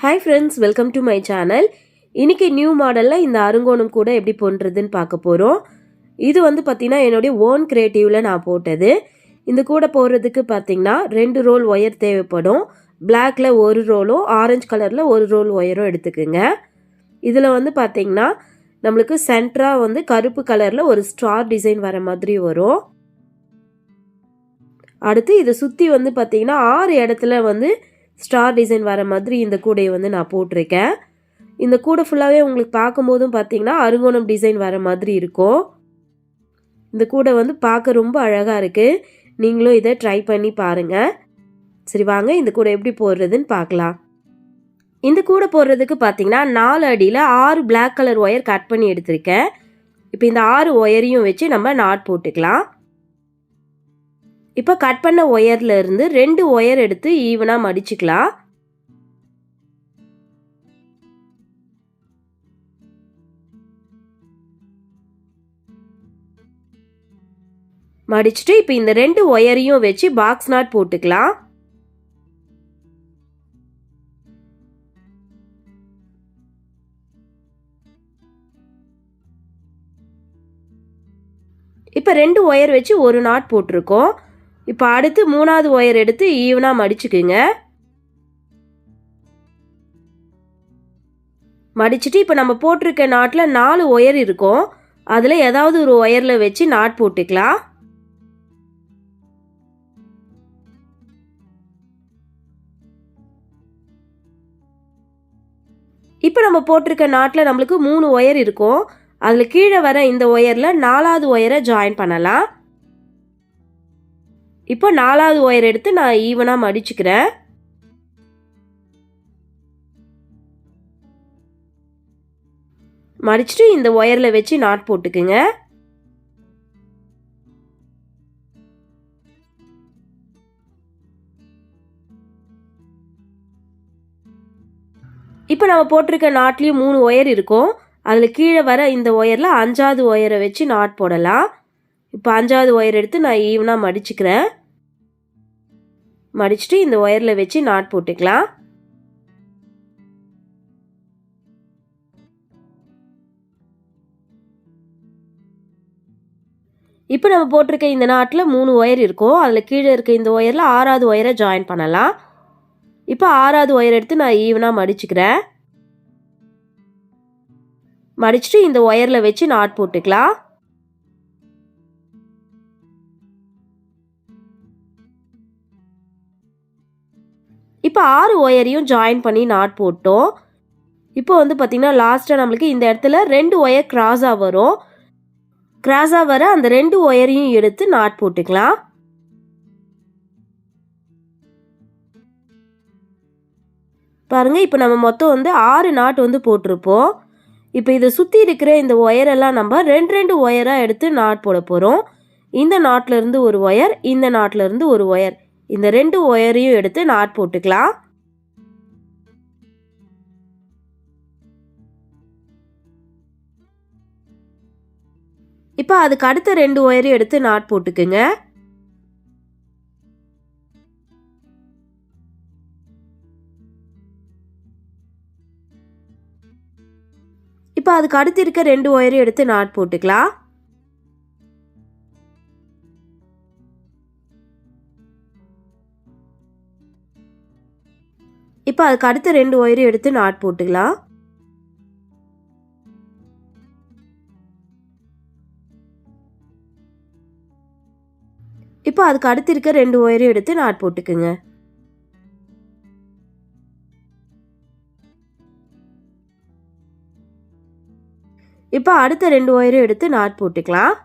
Hi friends, welcome to my channel. இன்றைக்கி new மாடலில் இந்த அருங்கோணம் கூட எப்படி பண்ணுறதுன்னு பார்க்க போகிறோம். இது வந்து பார்த்திங்கன்னா என்னுடைய ஓன் க்ரியேட்டிவில் நான் போட்டது. இந்த கூட போடுறதுக்கு பார்த்திங்கன்னா 2 ரோல் ஒயர் தேவைப்படும். பிளாக்கில் ஒரு ரோலும் ஆரஞ்சு கலரில் ஒரு ரோல் ஒயரும் எடுத்துக்குங்க. இதில் வந்து பார்த்திங்கன்னா நம்மளுக்கு சென்டராக வந்து கருப்பு கலரில் ஒரு ஸ்டார் டிசைன் வர மாதிரி வரும். அடுத்து இதை சுற்றி வந்து பார்த்திங்கன்னா 6 இடத்துல வந்து ஸ்டார் டிசைன் வர மாதிரி இந்த கூடையை வந்து நான் போட்டிருக்கேன். இந்த கூடை ஃபுல்லாகவே உங்களுக்கு பார்க்கும்போதும் பார்த்தீங்கன்னா அருங்கோணம் டிசைன் வர மாதிரி இருக்கும். இந்த கூடை வந்து பார்க்க ரொம்ப அழகாக இருக்குது. நீங்களும் இதை ட்ரை பண்ணி பாருங்கள். சரி, வாங்க இந்த கூடை எப்படி போடுறதுன்னு பார்க்கலாம். இந்த கூடை போடுறதுக்கு பார்த்தீங்கன்னா 4 அடியில் 6 பிளாக் கலர் ஒயர் கட் பண்ணி எடுத்திருக்கேன். இப்போ இந்த 6 ஒயரையும் வச்சு நம்ம நாட் போட்டுக்கலாம். இப்போ கட் பண்ண ஒயரில் இருந்து 2 ஒயர் எடுத்து ஈவனாக மடிச்சுக்கலாம். மடிச்சுட்டு இப்போ இந்த 2 ஒயரையும் வச்சு பாக்ஸ் நாட் போட்டுக்கலாம். இப்போ 2 ஒயர் வச்சு ஒரு நாட் போட்டிருக்கோம். இப்போ அடுத்து 3வது ஒயர் எடுத்து ஈவனாக மடிச்சுக்குங்க. மடிச்சுட்டு இப்போ நம்ம போட்டிருக்க நாட்டில் 4 ஒயர் இருக்கும். அதில் ஏதாவது ஒரு ஒயரில் வச்சு நாட் போட்டுக்கலாம். இப்போ நம்ம போட்டிருக்க நாட்டில் நம்மளுக்கு 3 ஒயர் இருக்கும். அதில் கீழே வர இந்த ஒயரில் 4வது ஒயரை ஜாயின் பண்ணலாம். இப்போ 4வது ஒயர் எடுத்து நான் ஈவனாக மடிச்சுக்கிறேன். மடிச்சுட்டு இந்த ஒயரில் வச்சு நாட் போட்டுக்குங்க. இப்போ நம்ம போட்டிருக்க நாட்லேயும் 3 ஒயர் இருக்கும். அதில் கீழே வர இந்த ஒயரில் 5வது ஒயரை வச்சு நாட் போடலாம். இப்போ 5வது ஒயர் எடுத்து நான் ஈவனாக மடிச்சுக்கிறேன். மடிச்சுட்டு இந்த ஒயரில் வச்சு நாட் போட்டுக்கலாம். இப்போ நம்ம போட்டிருக்க இந்த நாட்டில் 3 ஒயர் இருக்கும். அதில் கீழே இருக்க இந்த ஒயரில் 6வது ஒயரை ஜாயின் பண்ணலாம். இப்போ 6வது ஒயர் எடுத்து நான் ஈவனாக மடிச்சுக்கிறேன். மடிச்சுட்டு இந்த ஒயரில் வச்சு நாட் போட்டுக்கலாம். இப்போ 6 ஒயரையும் ஜாயின் பண்ணி நாட் போட்டோம். இப்போ வந்து பார்த்திங்கன்னா லாஸ்ட்டாக நம்மளுக்கு இந்த இடத்துல 2 ஒயர் கிராஸாக வரும். கிராஸாக வர அந்த 2 ஒயரையும் எடுத்து நாட் போட்டுக்கலாம். பாருங்கள், இப்போ நம்ம மொத்தம் வந்து 6 நாட் வந்து போட்டிருப்போம். இப்போ இதை சுற்றி இருக்கிற இந்த ஒயரெல்லாம் நம்ம 2 ஒயராக எடுத்து நாட் போட போகிறோம். இந்த நாட்டிலேருந்து ஒரு ஒயர், இந்த நாட்டிலேருந்து ஒரு ஒயர், இந்த 2 ஒயரையும் எடுத்து நாட் போட்டுக்கலாம். இப்போ அதுக்கு அடுத்த 2 ஒயரையும் எடுத்து நாட் போட்டுக்குங்க. இப்போ அதுக்கு அடுத்து இருக்க 2 ஒயரையும் எடுத்து நாட் போட்டுக்கலாம். இப்போ அதுக்கு அடுத்த 2 ஒயரையும் எடுத்து நாட் போட்டுக்கலாம். இப்போ அதுக்கு அடுத்து இருக்க 2 ஒயரையும் எடுத்து நாட் போட்டுக்குங்க. இப்போ அடுத்த 2 ஒயரையும் எடுத்து நாட் போட்டுக்கலாம்.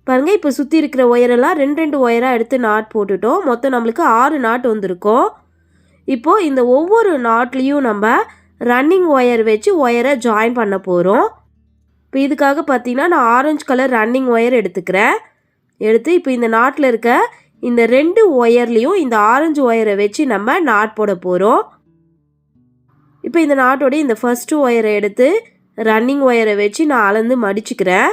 பாருங்கள், இப்போ சுற்றி இருக்கிற ஒயரெல்லாம் 2 ஒயராக எடுத்து நாட் போட்டுட்டோம். மொத்தம் நம்மளுக்கு 6 நாட் வந்திருக்கும். இப்போது இந்த ஒவ்வொரு நாட்லேயும் நம்ம ரன்னிங் ஒயர் வச்சு ஒயரை ஜாயின் பண்ண போகிறோம். இப்போ இதுக்காக பார்த்தீங்கன்னா நான் ஆரஞ்சு கலர் ரன்னிங் ஒயர் எடுத்துக்கிறேன். எடுத்து இப்போ இந்த நாட்டில் இருக்க இந்த 2 ஒயர்லேயும் இந்த ஆரஞ்சு ஒயரை வச்சு நம்ம நாட் போட போகிறோம். இப்போ இந்த நாட்டோடைய இந்த ஃபர்ஸ்ட் ஒயரை எடுத்து ரன்னிங் ஒயரை வச்சு நான் அளந்து மடிச்சுக்கிறேன்.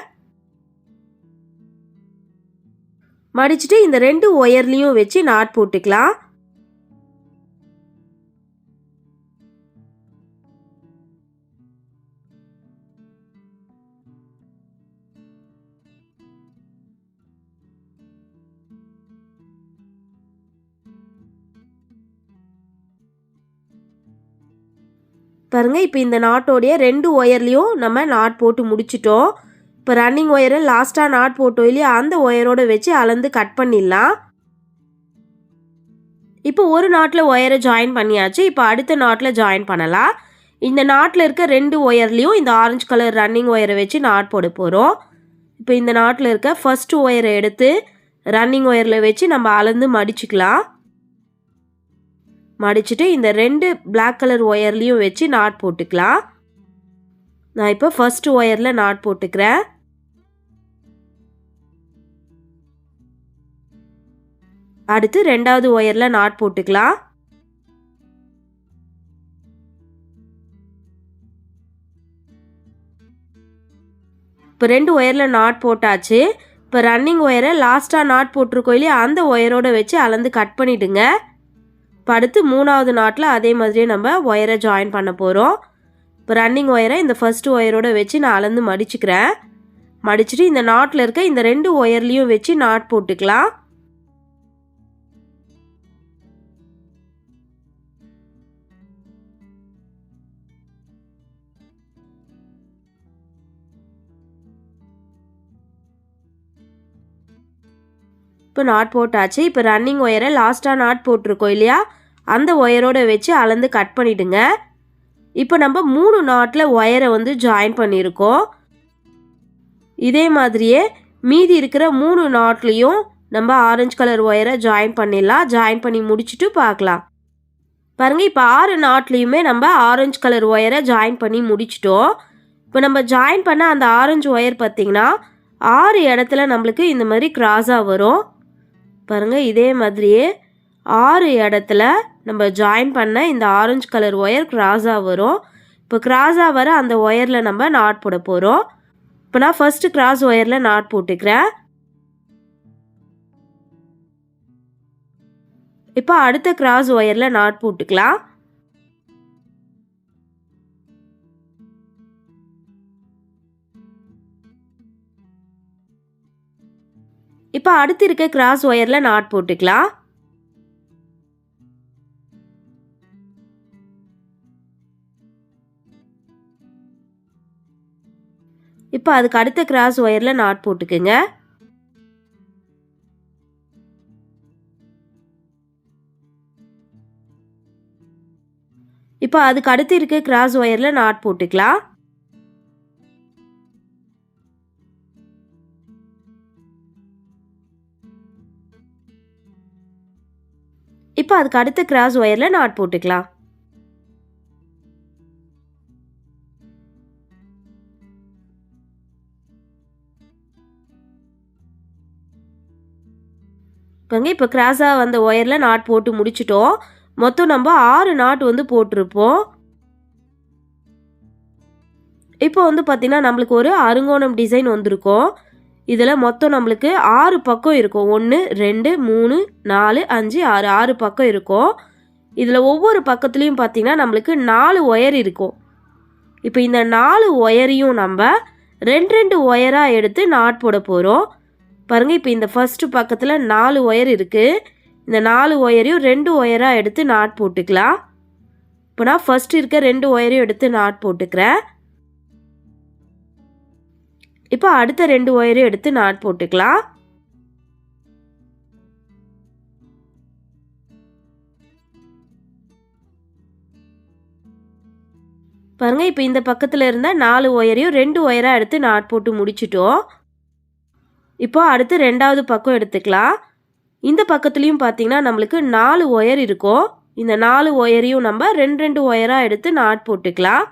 மடிச்சுட்டு இந்த 2 ஒயர்லையும் வச்சு நாட் போட்டுக்கலாம். பாருங்க, இப்போ இந்த நாட்டோடைய 2 ஒயர்லையும் நம்ம நாட் போட்டு முடிச்சிட்டோம். இப்போ ரன்னிங் ஒயரை லாஸ்ட்டாக நாட் போட்டோம் இல்லையா, அந்த ஒயரோட வச்சு அளந்து கட் பண்ணிடலாம். இப்போ ஒரு நாட்டில் ஒயரை ஜாயின் பண்ணியாச்சு. இப்போ அடுத்த நாட்டில் ஜாயின் பண்ணலாம். இந்த நாட்டில் இருக்க 2 ஒயர்லையும் இந்த ஆரஞ்சு கலர் ரன்னிங் ஒயரை வச்சு நாட் போட போகிறோம். இப்போ இந்த நாட்டில் இருக்க ஃபர்ஸ்ட் ஒயரை எடுத்து ரன்னிங் ஒயரில் வச்சு நம்ம அளந்து மடிச்சுக்கலாம். மடிச்சுட்டு இந்த 2 பிளாக் கலர் ஒயர்லையும் வச்சு நாட் போட்டுக்கலாம். நான் இப்போ ஃபர்ஸ்ட் ஒயரில் நாட் போட்டுக்கிறேன். அடுத்து 2வது ஒயரில் நாட் போட்டுக்கலாம். இப்போ 2 ஒயரில் நாட் போட்டாச்சு. இப்போ ரன்னிங் ஒயரை லாஸ்ட்டாக நாட் போட்டிருக்கோம் இல்லையா, அந்த ஒயரோட வச்சு அளந்து கட் பண்ணிவிடுங்க. இப்போ அடுத்து 3வது நாட்டில் அதே மாதிரியே நம்ம ஒயரை ஜாயின் பண்ண போகிறோம். இப்போ ரன்னிங் ஒயரை இந்த ஃபர்ஸ்ட் ஒயரோட வச்சு நான் அளந்து மடிச்சுக்கிறேன். மடிச்சுட்டு இந்த நாட்டில் இருக்க இந்த 2 ஒயர்லையும் வச்சு நாட் போட்டுக்கலாம். இப்போ நாட் போட்டாச்சு. இப்போ ரன்னிங் ஒயரை லாஸ்ட்டாக நாட் போட்டிருக்கோம் இல்லையா, அந்த ஒயரோட வச்சு அளந்து கட் பண்ணிவிடுங்க. இப்போ நம்ம 3 நாட்டில் ஒயரை வந்து ஜாயின் பண்ணியிருக்கோம். இதே மாதிரியே மீதி இருக்கிற 3 நாட்லேயும் நம்ம ஆரஞ்சு கலர் ஒயரை ஜாயின் பண்ணிடலாம். ஜாயின் பண்ணி முடிச்சுட்டு பார்க்கலாம். பாருங்கள், இப்போ 6 நாட்லேயுமே நம்ம ஆரஞ்சு கலர் ஒயரை ஜாயின் பண்ணி முடிச்சிட்டோம். இப்போ நம்ம ஜாயின் பண்ண அந்த ஆரஞ்சு ஒயர் பார்த்திங்கன்னா 6 இடத்துல நம்மளுக்கு இந்த மாதிரி கிராஸாக வரும். பாருங்கள், இதே மாதிரியே 6 இடத்துல நம்ம ஜாயின் பண்ண இந்த ஆரஞ்சு கலர் ஒயர் கிராஸாக வரும். இப்போ கிராஸாக வர அந்த ஒயரில் நம்ம நாட் போட போகிறோம். இப்போ நான் ஃபர்ஸ்ட் கிராஸ் ஒயரில் நாட் போட்டுக்கிறேன். இப்போ அடுத்த கிராஸ் ஒயரில் நாட் போட்டுக்கலாம். இப்போ அடுத்து இருக்க கிராஸ் ஒயரில் நாட் போட்டுக்கலாம். இப்போ அதுக்கு அடுத்த கிராஸ் ஒயரில் நாட் போட்டுக்குங்க. இப்போ அதுக்கு அடுத்து இருக்க கிராஸ் ஒயரில் நாட் போட்டுக்கலாம். இப்போ அதுக்கு அடுத்த கிராஸ் ஒயரில் நாட் போட்டுக்கலாம். இப்போ கிராஸாக வந்த ஒயரில் நாட் போட்டு முடிச்சிட்டோம். மொத்தம் நம்ம 6 நாட் வந்து போட்டிருப்போம். இப்போ வந்து பார்த்திங்கன்னா நம்மளுக்கு ஒரு அருங்கோணம் டிசைன் வந்திருக்கும். இதில் மொத்தம் நம்மளுக்கு 6 பக்கம் இருக்கும். 1 2 3 4 5 6 6 பக்கம் இருக்கும். இதில் ஒவ்வொரு பக்கத்துலேயும் பார்த்திங்கன்னா நம்மளுக்கு 4 ஒயர் இருக்கும். இப்போ இந்த 4 ஒயரையும் நம்ம 2 ஒயராக எடுத்து நாட் போட போகிறோம். பாருங்கள், இப்போ இந்த ஃபர்ஸ்ட் பக்கத்தில் 4 ஒயர் இருக்குது. இந்த 4 ஒயரையும் 2 ஒயராக எடுத்து நாட் போட்டுக்கலாம். இப்போ நான் ஃபர்ஸ்ட் இருக்க 2 ஒயரையும் எடுத்து நாட் போட்டுக்கிறேன். இப்போ அடுத்த 2 ஒயரையும் எடுத்து நாட் போட்டுக்கலாம். பாருங்கள், இப்போ இந்த பக்கத்தில் இருந்த 4 ஒயரையும் 2 ஒயராக எடுத்து நாட் போட்டு முடிச்சிட்டோம். இப்போ அடுத்து 2வது பக்கம் எடுத்துக்கலாம். இந்த பக்கத்துலேயும் பார்த்தீங்கன்னா நம்மளுக்கு 4 ஒயர் இருக்கும். இந்த 4 ஒயரையும் நம்ம 2 ஒயராக எடுத்து நாட் போட்டுக்கலாம்.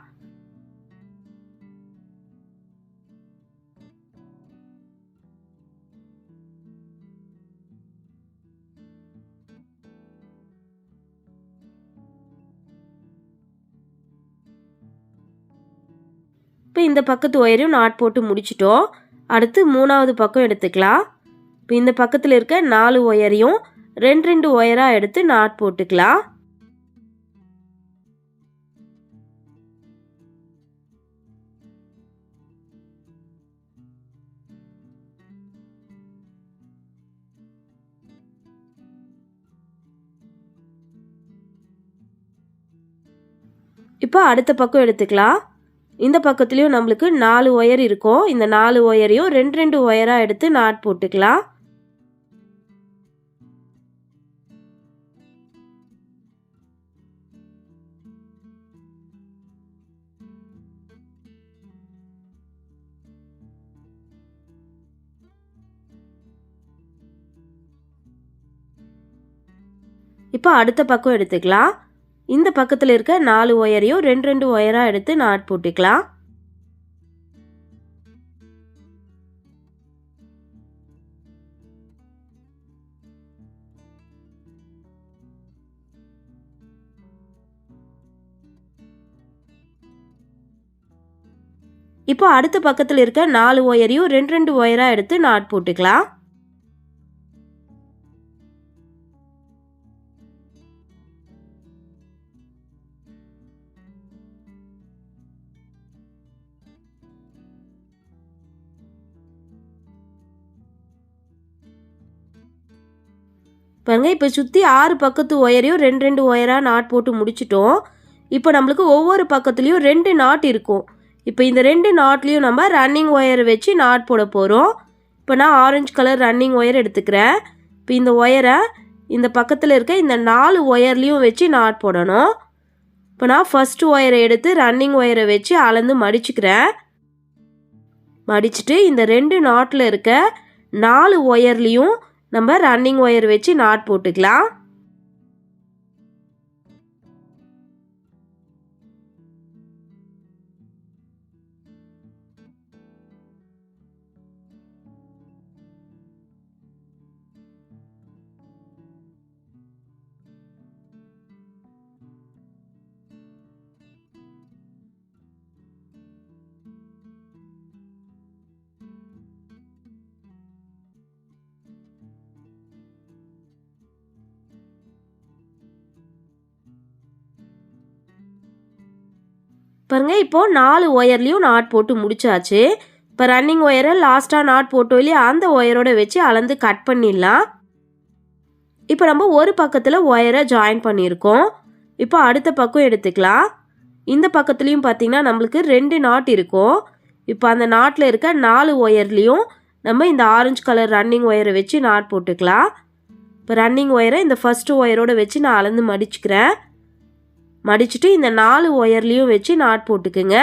இப்போ இந்த பக்கத்து ஒயரையும் நாட் போட்டு முடிச்சிட்டோம். அடுத்து 3வது பக்கம் எடுத்துக்கலாம். இப்போ இந்த பக்கத்தில் இருக்க 4 ஒயரையும் 2 ஒயராக எடுத்து நாட் போட்டுக்கலாம். இப்போ அடுத்த பக்கம் எடுத்துக்கலாம். இந்த பக்கத்துலேயும் நம்மளுக்கு 4 ஒயர் இருக்கும். இந்த 4 ஒயரையும் 2 ஒயராக எடுத்து நாட் போட்டுக்கலாம். இப்போ அடுத்த பக்கம் எடுத்துக்கலாம். இந்த பக்கத்தில் இருக்க 4 ஒயரையும் 2 ஒயராக எடுத்து நாட் போட்டுக்கலாம். இப்போ அடுத்த பக்கத்தில் இருக்க 4 ஒயரையும் 2 ஒயராக எடுத்து நாட் போட்டுக்கலாம். பாருங்க, இப்போ சுற்றி 6 பக்கத்து ஒயரையும் 2 ஒயராக நாட் போட்டு முடிச்சிட்டோம். இப்போ நம்மளுக்கு ஒவ்வொரு பக்கத்துலேயும் 2 நாட் இருக்கும். இப்போ இந்த 2 நாட்லேயும் நம்ம ரன்னிங் ஒயரை வச்சு நாட் போட போகிறோம். இப்போ நான் ஆரஞ்சு கலர் ரன்னிங் ஒயர் எடுத்துக்கிறேன். இப்போ இந்த ஒயரை இந்த பக்கத்தில் இருக்க இந்த 4 ஒயர்லேயும் வச்சு நாட் போடணும். இப்போ நான் ஃபஸ்ட்டு ஒயரை எடுத்து ரன்னிங் ஒயரை வச்சு அளந்து மடிச்சுக்கிறேன். மடிச்சுட்டு இந்த 2 நாட்டில் இருக்க 4 ஒயர்லேயும் நம்ம ரன்னிங் ஒயர் வச்சு நாட் போட்டுக்கலாம். பாருங்க, இப்போ 4 ஒயர்லேயும் நாட் போட்டு முடிச்சாச்சு. இப்போ ரன்னிங் ஒயரை லாஸ்ட்டாக நாட் போட்டோம் இல்லையா, அந்த ஒயரோட வச்சு அளந்து கட் பண்ணிடலாம். இப்போ நம்ம ஒரு பக்கத்தில் ஒயரை ஜாயின் பண்ணியிருக்கோம். இப்போ அடுத்த பக்கம் எடுத்துக்கலாம். இந்த பக்கத்துலேயும் பார்த்தீங்கன்னா நம்மளுக்கு 2 நாட் இருக்கும். இப்போ அந்த நாட்டில் இருக்க 4 ஒயர்லேயும் நம்ம இந்த ஆரஞ்சு கலர் ரன்னிங் ஒயரை வச்சு நாட் போட்டுக்கலாம். இப்போ ரன்னிங் ஒயரை இந்த ஃபஸ்ட்டு ஒயரோட வச்சு நான் அளந்து மடிச்சுக்கிறேன். மடிச்சுட்டு இந்த 4 ஒயர்லேயும் வச்சு நாட் போட்டுக்குங்க.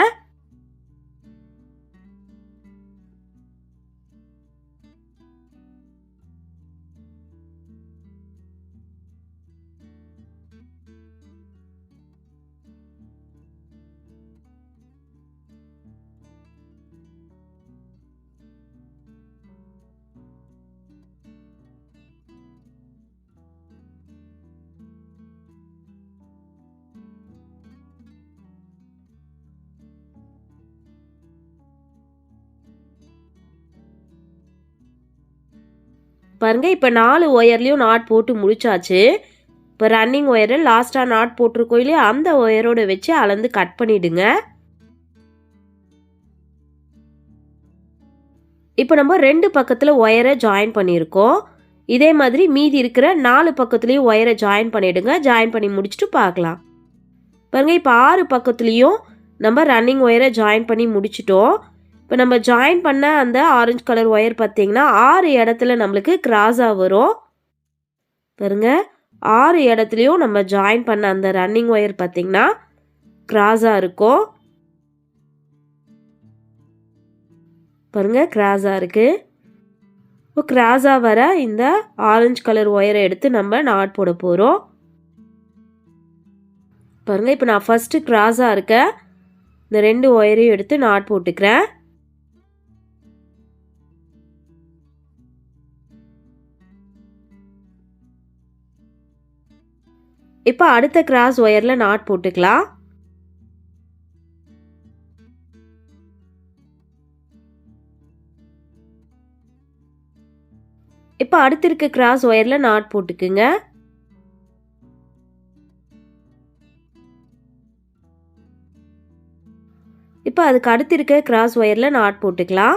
பாருங்க, இப்போ 4 ஒயர்லேயும் நாட் போட்டு முடிச்சாச்சு. இப்போ ரன்னிங் ஒயரை லாஸ்ட்டாக நாட் போட்டிருக்கோம் இல்லையா, அந்த ஒயரோட வச்சு அளந்து கட் பண்ணிடுங்க. இப்போ நம்ம 2 பக்கத்தில் ஒயரை ஜாயின் பண்ணியிருக்கோம். இதே மாதிரி மீதி இருக்கிற 4 பக்கத்துலேயும் ஒயரை ஜாயின் பண்ணிவிடுங்க. ஜாயின் பண்ணி முடிச்சுட்டு பார்க்கலாம். பாருங்கள், இப்போ 6 பக்கத்துலேயும் நம்ம ரன்னிங் ஒயரை ஜாயின் பண்ணி முடிச்சிட்டோம். இப்போ நம்ம ஜாயின் பண்ண அந்த ஆரஞ்சு கலர் ஒயர் பார்த்திங்கன்னா 6 இடத்துல நம்மளுக்கு கிராஸாக வரும். பாருங்கள், 6 இடத்துலையும் நம்ம ஜாயின் பண்ண அந்த ரன்னிங் ஒயர் பார்த்திங்கன்னா கிராஸாக இருக்கும். பாருங்கள், கிராஸாக இருக்குது. இப்போ கிராஸாக வர இந்த ஆரஞ்சு கலர் ஒயரை எடுத்து நம்ம நாட் போட போகிறோம். பாருங்கள், இப்போ நான் ஃபஸ்ட்டு கிராஸாக இருக்க இந்த 2 ஒயரையும் எடுத்து நாட் போட்டுக்கிறேன். இப்போ அடுத்த கிராஸ் ஒயரில் நாட் போட்டுக்கலாம். இப்போ அடுத்து இருக்க கிராஸ் ஒயரில் நாட் போட்டுக்குங்க. இப்போ அதுக்கு அடுத்து இருக்க கிராஸ் ஒயரில் நாட் போட்டுக்கலாம்.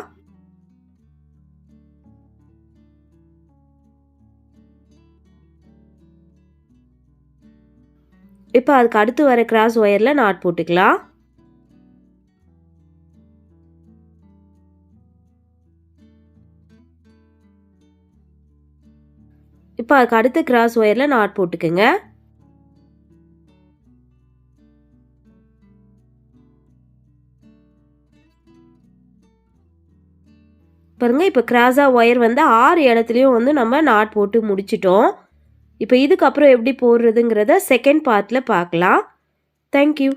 இப்போ அதுக்கு அடுத்து வர கிராஸ் ஒயரில் நாட் போட்டுக்கலாம். இப்போ அதுக்கு அடுத்த கிராஸ் ஒயரில் நாட் போட்டுக்குங்க. பாருங்க, இப்போ கிராஸாக ஒயர் வந்து 6 இடத்துலையும் வந்து நம்ம நாட் போட்டு முடிச்சிட்டோம். இப்போ இதுக்கப்புறம் எப்படி போடுறதுங்கிறத செகண்ட் பார்ட்டில் பார்க்கலாம். தேங்க்யூ.